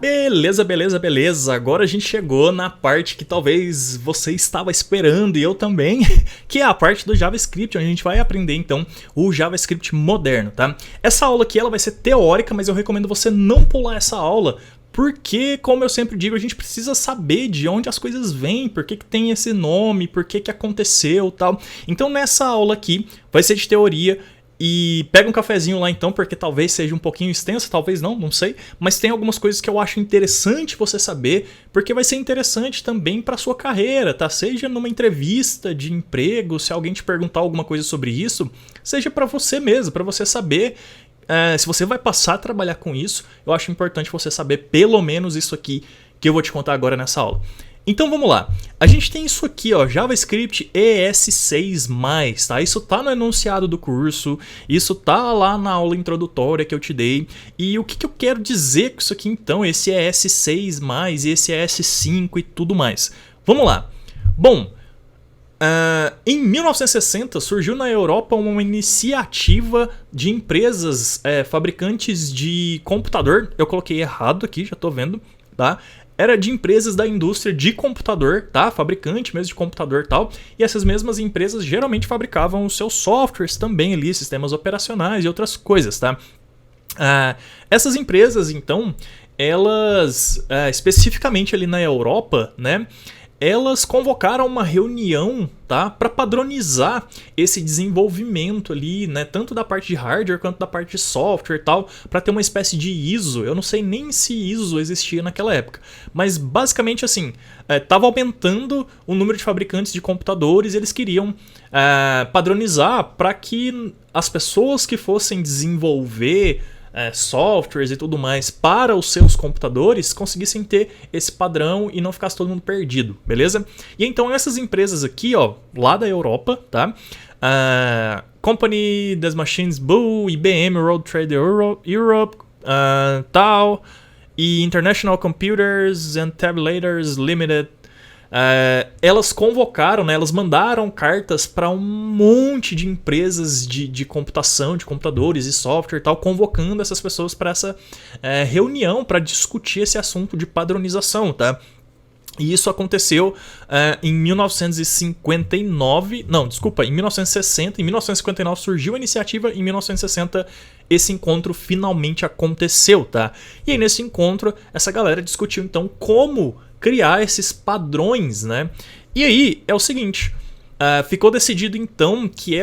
Beleza, beleza, beleza. Agora a gente chegou na parte que talvez você estava esperando e eu também, que é a parte do JavaScript, onde a gente vai aprender então o JavaScript moderno, tá? Essa aula aqui ela vai ser teórica, mas eu recomendo você não pular essa aula, porque, como eu sempre digo, a gente precisa saber de onde as coisas vêm, por que tem esse nome, por que aconteceu e tal. Então nessa aula aqui vai ser de teoria. E pega um cafezinho lá então, porque talvez seja um pouquinho extenso, talvez não sei. Mas tem algumas coisas que eu acho interessante você saber, porque vai ser interessante também para sua carreira, tá? Seja numa entrevista de emprego, se alguém te perguntar alguma coisa sobre isso, seja para você mesmo, para você saber se você vai passar a trabalhar com isso. Eu acho importante você saber pelo menos isso aqui que eu vou te contar agora nessa aula. Então vamos lá, a gente tem isso aqui, ó, JavaScript ES6+, tá? Isso tá no enunciado do curso, isso tá lá na aula introdutória que eu te dei. E o que eu quero dizer com isso aqui então, esse ES6+, esse ES5 e tudo mais? Vamos lá. Bom, em 1960 surgiu na Europa uma iniciativa de empresas fabricantes de computador. Eu coloquei errado aqui, já tô vendo, tá? Era de empresas da indústria de computador, tá? Fabricante mesmo de computador e tal. E essas mesmas empresas geralmente fabricavam os seus softwares também ali, sistemas operacionais e outras coisas, tá? Essas empresas, então, elas, especificamente ali na Europa, né? Elas convocaram uma reunião, tá, para padronizar esse desenvolvimento ali, né, tanto da parte de hardware quanto da parte de software e tal, para ter uma espécie de ISO. Eu não sei nem se ISO existia naquela época, mas basicamente assim, estava aumentando o número de fabricantes de computadores e eles queriam padronizar para que as pessoas que fossem desenvolver softwares e tudo mais para os seus computadores conseguissem ter esse padrão e não ficasse todo mundo perdido, beleza? E então essas empresas aqui, ó, lá da Europa, tá? Company des Machines Bull, IBM World Trade Europe, tal, e International Computers and Tabulators Limited. Elas convocaram, né, elas mandaram cartas para um monte de empresas de computação, de computadores e software e tal, convocando essas pessoas para essa reunião para discutir esse assunto de padronização, tá? E isso aconteceu em 1959, não, desculpa, em 1960. Em 1959 surgiu a iniciativa, em 1960 esse encontro finalmente aconteceu, tá? E aí nesse encontro essa galera discutiu então como criar esses padrões, né? E aí é o seguinte, ficou decidido então que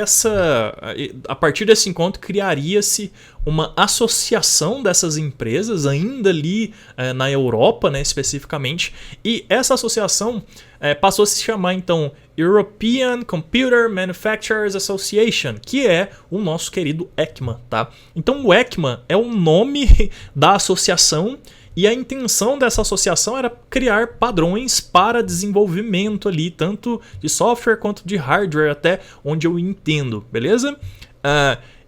a partir desse encontro criaria-se uma associação dessas empresas, ainda ali na Europa, né, especificamente, e essa associação passou a se chamar então European Computer Manufacturers Association, que é o nosso querido ECMA, tá? Então o ECMA é o nome da associação. E a intenção dessa associação era criar padrões para desenvolvimento ali, tanto de software quanto de hardware, até onde eu entendo, beleza?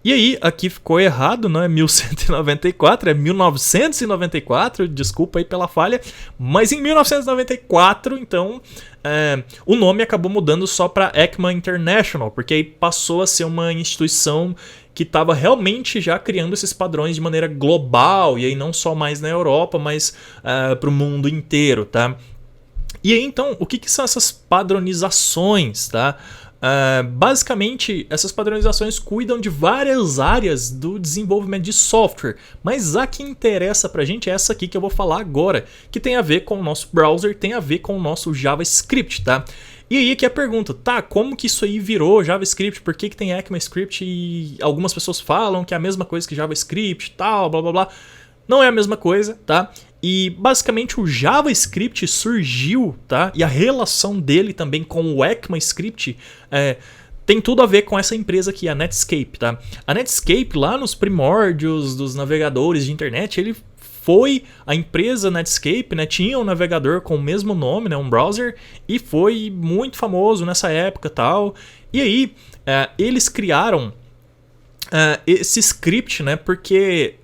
E aí, aqui ficou errado, não é 1194, é 1994, desculpa aí pela falha, mas em 1994, então, o nome acabou mudando só para ECMA International, porque aí passou a ser uma instituição que estava realmente já criando esses padrões de maneira global, e aí não só mais na Europa, mas para o mundo inteiro, tá? E aí então, o que são essas padronizações, tá? Basicamente, essas padronizações cuidam de várias áreas do desenvolvimento de software, mas a que interessa pra gente é essa aqui que eu vou falar agora, que tem a ver com o nosso browser, tem a ver com o nosso JavaScript, tá? E aí que é a pergunta, tá, como que isso aí virou JavaScript, por que tem ECMAScript e algumas pessoas falam que é a mesma coisa que JavaScript e tal, blá blá blá. Não é a mesma coisa, tá? E basicamente o JavaScript surgiu, tá? E a relação dele também com o ECMAScript tem tudo a ver com essa empresa aqui, a Netscape, tá? A Netscape, lá nos primórdios dos navegadores de internet, ele foi a empresa Netscape, né? Tinha um navegador com o mesmo nome, né? Um browser, e foi muito famoso nessa época e tal. E aí, eles criaram esse script, né? Porque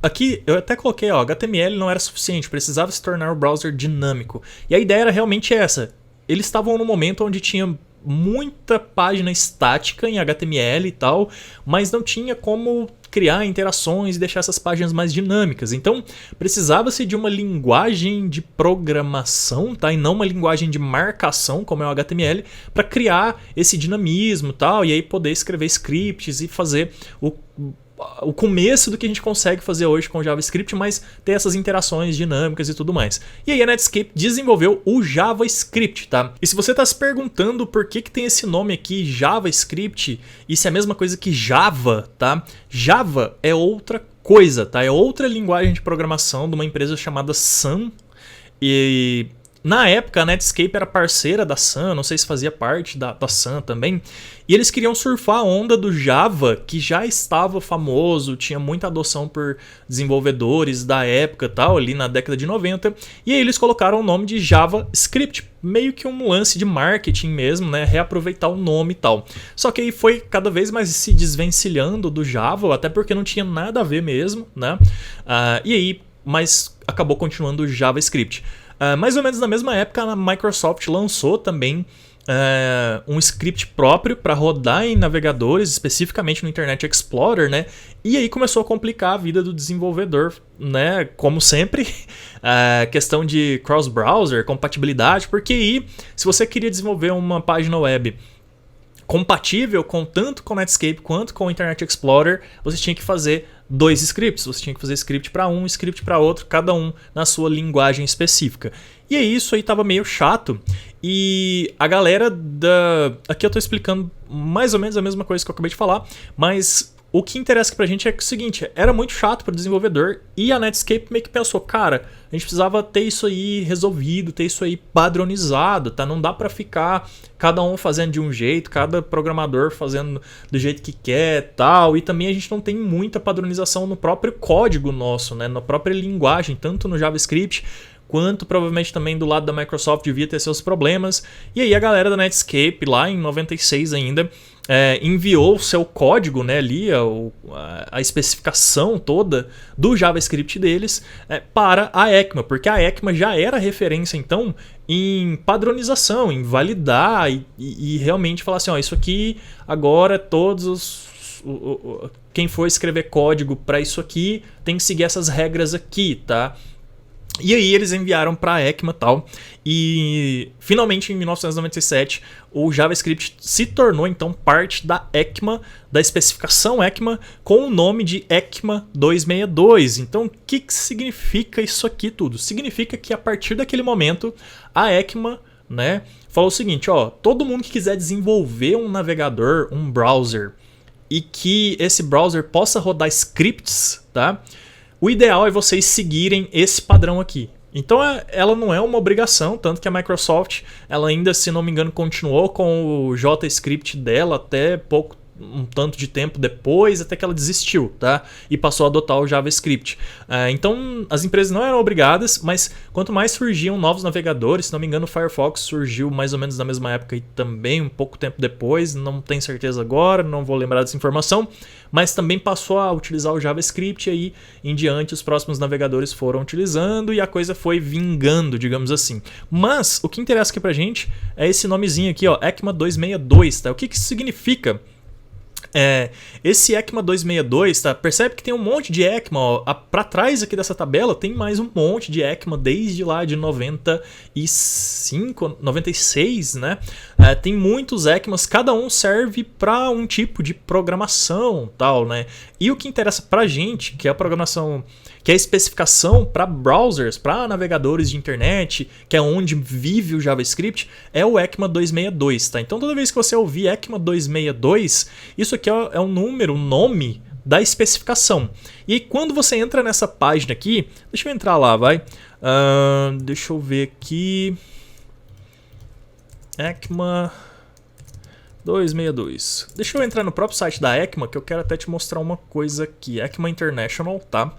aqui eu até coloquei, ó, HTML não era suficiente, precisava se tornar o browser dinâmico. E a ideia era realmente essa. Eles estavam no momento onde tinha muita página estática em HTML e tal, mas não tinha como criar interações e deixar essas páginas mais dinâmicas. Então precisava-se de uma linguagem de programação, tá? E não uma linguagem de marcação, como é o HTML, para criar esse dinamismo e tal, e aí poder escrever scripts e fazer o começo do que a gente consegue fazer hoje com JavaScript, mas ter essas interações dinâmicas e tudo mais. E aí a Netscape desenvolveu o JavaScript, tá? E se você está se perguntando por que tem esse nome aqui, JavaScript, isso é a mesma coisa que Java, tá? Java é outra coisa, tá? É outra linguagem de programação de uma empresa chamada Sun. E na época a Netscape era parceira da Sun, não sei se fazia parte da Sun também, e eles queriam surfar a onda do Java, que já estava famoso, tinha muita adoção por desenvolvedores da época e tal, ali na década de 90, e aí eles colocaram o nome de JavaScript, meio que um lance de marketing mesmo, né, reaproveitar o nome e tal. Só que aí foi cada vez mais se desvencilhando do Java, até porque não tinha nada a ver mesmo, né, e aí, mas acabou continuando o JavaScript. Mais ou menos na mesma época, a Microsoft lançou também um script próprio para rodar em navegadores, especificamente no Internet Explorer, né? E aí começou a complicar a vida do desenvolvedor, né? Como sempre, questão de cross-browser, compatibilidade, porque aí, se você queria desenvolver uma página web compatível tanto com o Netscape quanto com o Internet Explorer, você tinha que fazer 2 scripts. Você tinha que fazer script para um, script para outro, cada um na sua linguagem específica. E aí isso aí tava meio chato. E a galera aqui eu tô explicando mais ou menos a mesma coisa que eu acabei de falar, mas o que interessa aqui pra gente é que o seguinte, era muito chato para o desenvolvedor e a Netscape meio que pensou, cara, a gente precisava ter isso aí resolvido, ter isso aí padronizado, tá? Não dá para ficar cada um fazendo de um jeito, cada programador fazendo do jeito que quer, tal. E também a gente não tem muita padronização no próprio código nosso, né? Na própria linguagem, tanto no JavaScript quanto provavelmente também do lado da Microsoft devia ter seus problemas. E aí a galera da Netscape, lá em 96 ainda, enviou o seu código, né, ali, a especificação toda do JavaScript deles para a ECMA, porque a ECMA já era referência então em padronização, em validar e realmente falar assim, ó, isso aqui agora quem for escrever código para isso aqui tem que seguir essas regras aqui, tá? E aí eles enviaram para a ECMA e tal, e finalmente em 1997 o JavaScript se tornou então parte da ECMA, da especificação ECMA, com o nome de ECMA 262. Então o que significa isso aqui tudo? Significa que a partir daquele momento a ECMA, né, falou o seguinte, ó, todo mundo que quiser desenvolver um navegador, um browser, e que esse browser possa rodar scripts, tá? O ideal é vocês seguirem esse padrão aqui. Então ela não é uma obrigação, tanto que a Microsoft, ela ainda, se não me engano, continuou com o JavaScript dela até um tanto de tempo depois, até que ela desistiu, tá? E passou a adotar o JavaScript. Então as empresas não eram obrigadas, mas quanto mais surgiam novos navegadores, se não me engano o Firefox surgiu mais ou menos na mesma época e também um pouco tempo depois, não tenho certeza agora, não vou lembrar dessa informação, mas também passou a utilizar o JavaScript e aí em diante os próximos navegadores foram utilizando e a coisa foi vingando, digamos assim. Mas o que interessa aqui pra gente é esse nomezinho aqui, ó, ECMA 262, tá? O que isso significa? Esse ECMA 262, tá? Percebe que tem um monte de ECMA, ó, pra trás aqui dessa tabela tem mais um monte de ECMA desde lá de 95, 96, né? Tem muitos ECMAs, cada um serve para um tipo de programação, tal, né? E o que interessa pra gente, que é a programação, que é a especificação para browsers, para navegadores de internet, que é onde vive o JavaScript, é o ECMA 262, tá? Então toda vez que você ouvir ECMA 262, isso aqui é um número, um nome da especificação. E aí, quando você entra nessa página aqui, deixa eu entrar lá, vai. Deixa eu ver aqui. ECMA 262. Deixa eu entrar no próprio site da ECMA, que eu quero até te mostrar uma coisa aqui. ECMA International, tá?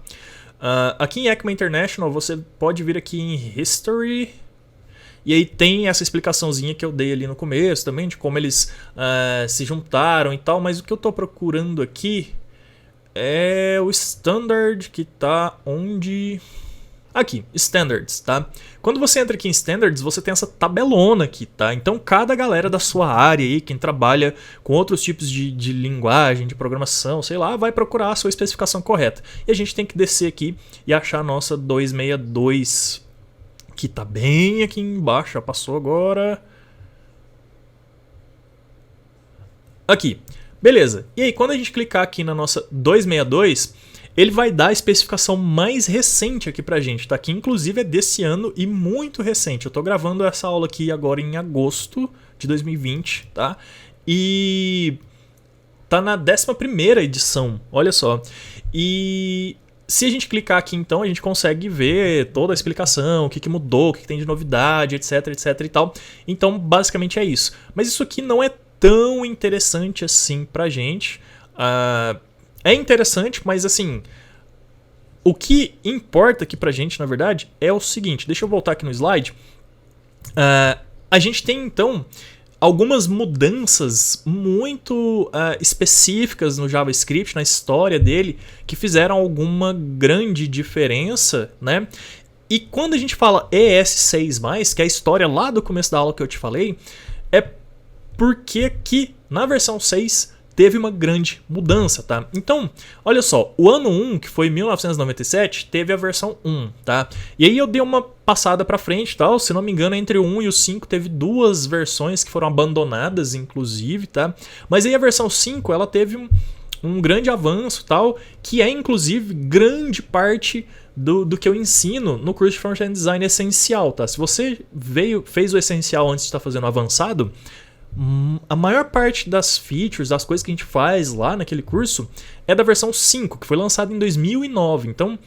Aqui em ECMA International você pode vir aqui em History e aí tem essa explicaçãozinha que eu dei ali no começo também de como eles se juntaram e tal, mas o que eu estou procurando aqui é o standard que está onde... Aqui, Standards, tá? Quando você entra aqui em Standards, você tem essa tabelona aqui, tá? Então, cada galera da sua área aí, quem trabalha com outros tipos de linguagem, de programação, sei lá, vai procurar a sua especificação correta. E a gente tem que descer aqui e achar a nossa 262, que tá bem aqui embaixo, já passou agora. Aqui, beleza. E aí, quando a gente clicar aqui na nossa 262... ele vai dar a especificação mais recente aqui pra gente, tá? Que inclusive é desse ano e muito recente. Eu tô gravando essa aula aqui agora em agosto de 2020, tá? E tá na 11ª edição, olha só. E se a gente clicar aqui então, a gente consegue ver toda a explicação, o que mudou, o que tem de novidade, etc, etc e tal. Então, basicamente é isso. Mas isso aqui não é tão interessante assim pra gente. É interessante, mas assim, o que importa aqui pra gente, na verdade, é o seguinte. Deixa eu voltar aqui no slide. A gente tem, então, algumas mudanças muito específicas no JavaScript, na história dele, que fizeram alguma grande diferença, né? E quando a gente fala ES6+, que é a história lá do começo da aula que eu te falei, é porque aqui, na versão 6... teve uma grande mudança, tá? Então, olha só, o ano 1, que foi 1997, teve a versão 1, tá? E aí eu dei uma passada pra frente, tal, se não me engano, entre o 1 e o 5 teve 2 versões que foram abandonadas, inclusive, tá? Mas aí a versão 5, ela teve um grande avanço, tal, que é, inclusive, grande parte do que eu ensino no curso de Front-End Design Essencial, tá? Se você fez o Essencial antes de estar fazendo o Avançado, a maior parte das features, das coisas que a gente faz lá naquele curso é da versão 5, que foi lançada em 2009. Então,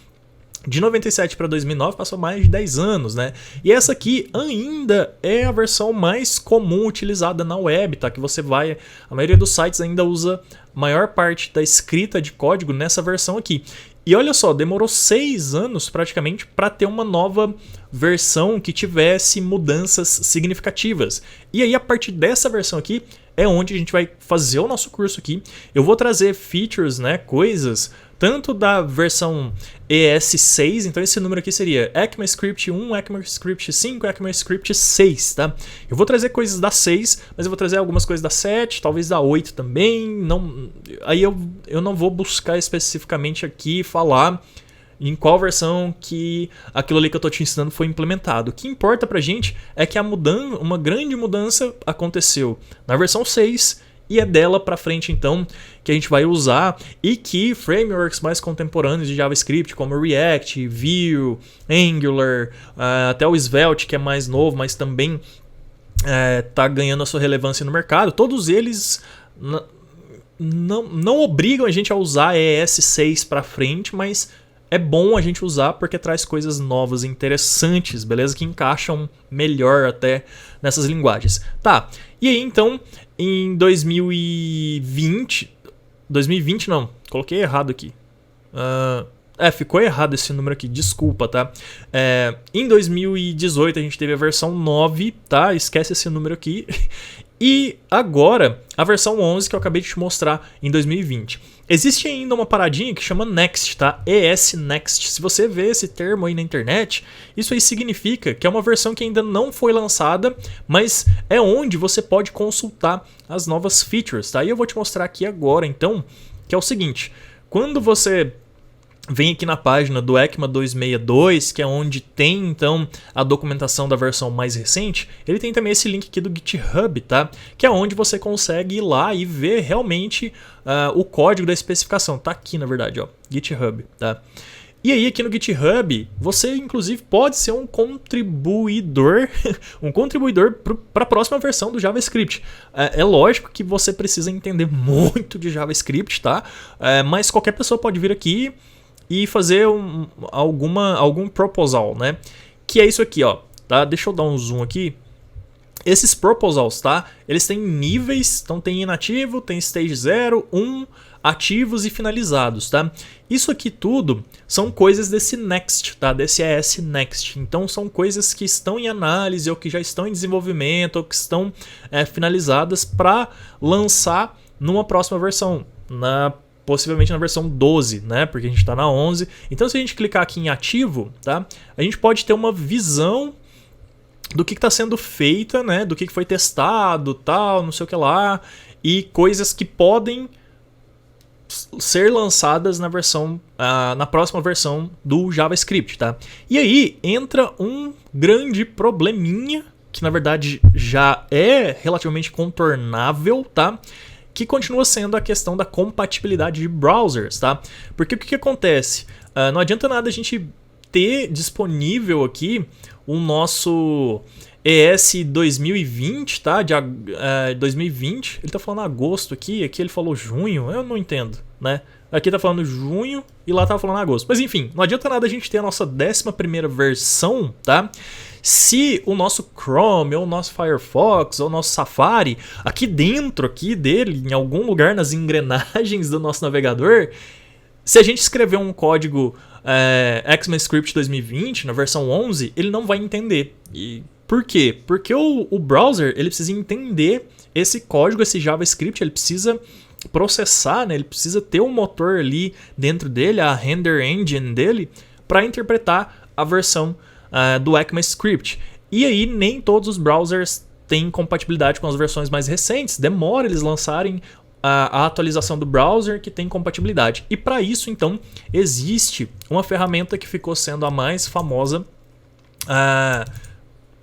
de 97 para 2009 passou mais de 10 anos, né? E essa aqui ainda é a versão mais comum utilizada na web, tá? Que você vai... A maioria dos sites ainda usa a maior parte da escrita de código nessa versão aqui. E olha só, demorou 6 anos praticamente para ter uma nova versão que tivesse mudanças significativas. E aí, a partir dessa versão aqui, é onde a gente vai fazer o nosso curso aqui. Eu vou trazer features, né, coisas, tanto da versão ES6, então esse número aqui seria ECMAScript 1, ECMAScript 5, ECMAScript 6, tá? Eu vou trazer coisas da 6, mas eu vou trazer algumas coisas da 7, talvez da 8 também. Aí eu não vou buscar especificamente aqui falar em qual versão que aquilo ali que eu tô te ensinando foi implementado. O que importa pra gente é que uma grande mudança aconteceu na versão 6 e é dela pra frente então que a gente vai usar, e que frameworks mais contemporâneos de JavaScript como React, Vue, Angular, até o Svelte, que é mais novo, mas também tá ganhando a sua relevância no mercado, todos eles não obrigam a gente a usar ES6 pra frente, mas é bom a gente usar porque traz coisas novas e interessantes, beleza? Que encaixam melhor até nessas linguagens. Tá, e aí então, em 2020 não, coloquei errado aqui. Ficou errado esse número aqui, desculpa, tá? Em 2018 a gente teve a versão 9, tá? Esquece esse número aqui. E agora, a versão 11 que eu acabei de te mostrar em 2020. Existe ainda uma paradinha que chama Next, tá? ES Next. Se você vê esse termo aí na internet, isso aí significa que é uma versão que ainda não foi lançada, mas é onde você pode consultar as novas features, tá? E eu vou te mostrar aqui agora, então, que é o seguinte. Quando você vem aqui na página do ECMA 262, que é onde tem então a documentação da versão mais recente, ele tem também esse link aqui do GitHub, tá? Que é onde você consegue ir lá e ver realmente o código da especificação. Tá aqui, na verdade, ó, GitHub, tá? E aí aqui no GitHub, você inclusive pode ser um contribuidor, para a próxima versão do JavaScript. É lógico que você precisa entender muito de JavaScript, tá? Mas qualquer pessoa pode vir aqui e fazer algum proposal, né? Que é isso aqui, ó, tá? Deixa eu dar um zoom aqui. Esses proposals, tá? Eles têm níveis, então tem inativo, tem stage 0, 1, ativos e finalizados, tá? Isso aqui tudo são coisas desse Next, tá? Desse ES Next. Então são coisas que estão em análise ou que já estão em desenvolvimento ou que estão finalizadas para lançar numa próxima versão, possivelmente na versão 12, né? Porque a gente está na 11. Então, se a gente clicar aqui em ativo, tá? A gente pode ter uma visão do que está sendo feita, né? Do que foi testado, tal, não sei o que lá, e coisas que podem ser lançadas na versão, na próxima versão do JavaScript, tá? E aí entra um grande probleminha que na verdade já é relativamente contornável, tá? Que continua sendo a questão da compatibilidade de browsers, tá? Porque o que acontece? Não adianta nada a gente ter disponível aqui o nosso ES 2020, tá? De 2020, ele tá falando agosto aqui ele falou junho, eu não entendo, né? Aqui tá falando junho e lá tá falando agosto. Mas enfim, não adianta nada a gente ter a nossa 11ª versão, tá? Se o nosso Chrome, ou o nosso Firefox, ou o nosso Safari, aqui dentro dele, em algum lugar nas engrenagens do nosso navegador, se a gente escrever um código ECMAScript 2020 na versão 11, ele não vai entender. E por quê? Porque o browser ele precisa entender esse código, esse JavaScript, ele precisa processar, né? Ele precisa ter um motor ali dentro dele, a render engine dele, para interpretar a versão do ECMAScript. E aí nem todos os browsers têm compatibilidade com as versões mais recentes. Demora eles lançarem a atualização do browser que tem compatibilidade. E para isso, então, existe uma ferramenta que ficou sendo a mais famosa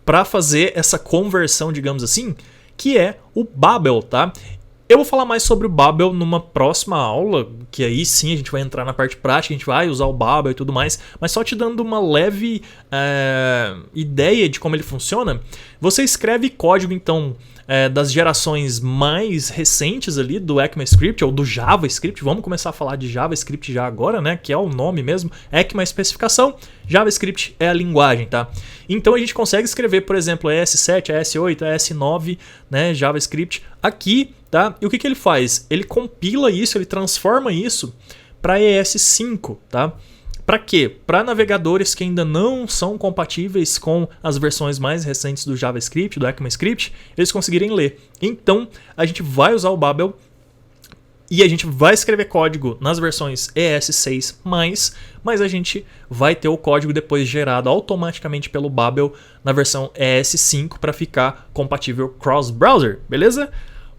para fazer essa conversão, digamos assim, que é o Babel, tá? Eu vou falar mais sobre o Babel numa próxima aula, que aí sim a gente vai entrar na parte prática, a gente vai usar o Babel e tudo mais, mas só te dando uma leve ideia de como ele funciona. Você escreve código, então, das gerações mais recentes ali do ECMAScript ou do JavaScript. Vamos começar a falar de JavaScript já agora, né? Que é o nome mesmo. ECMA é a especificação, JavaScript é a linguagem, tá? Então a gente consegue escrever, por exemplo, ES7, ES8, ES9, né? JavaScript aqui, tá? E o que ele faz? Ele compila isso, ele transforma isso para ES5, tá? Para quê? Para navegadores que ainda não são compatíveis com as versões mais recentes do JavaScript, do ECMAScript, eles conseguirem ler. Então, a gente vai usar o Babel e a gente vai escrever código nas versões ES6+, mas a gente vai ter o código depois gerado automaticamente pelo Babel na versão ES5 para ficar compatível cross-browser, beleza?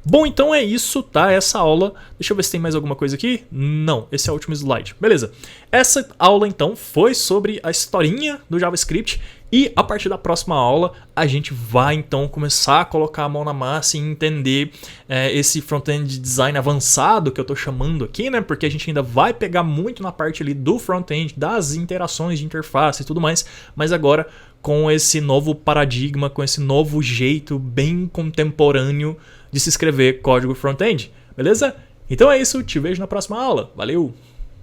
Bom, então é isso, tá? Essa aula... Deixa eu ver se tem mais alguma coisa aqui. Não, esse é o último slide. Beleza. Essa aula, então, foi sobre a historinha do JavaScript. E a partir da próxima aula, a gente vai, então, começar a colocar a mão na massa e entender esse front-end design avançado que eu tô chamando aqui, né? Porque a gente ainda vai pegar muito na parte ali do front-end, das interações de interface e tudo mais. Mas agora, com esse novo paradigma, com esse novo jeito bem contemporâneo de se escrever código front-end, beleza? Então é isso, te vejo na próxima aula. Valeu!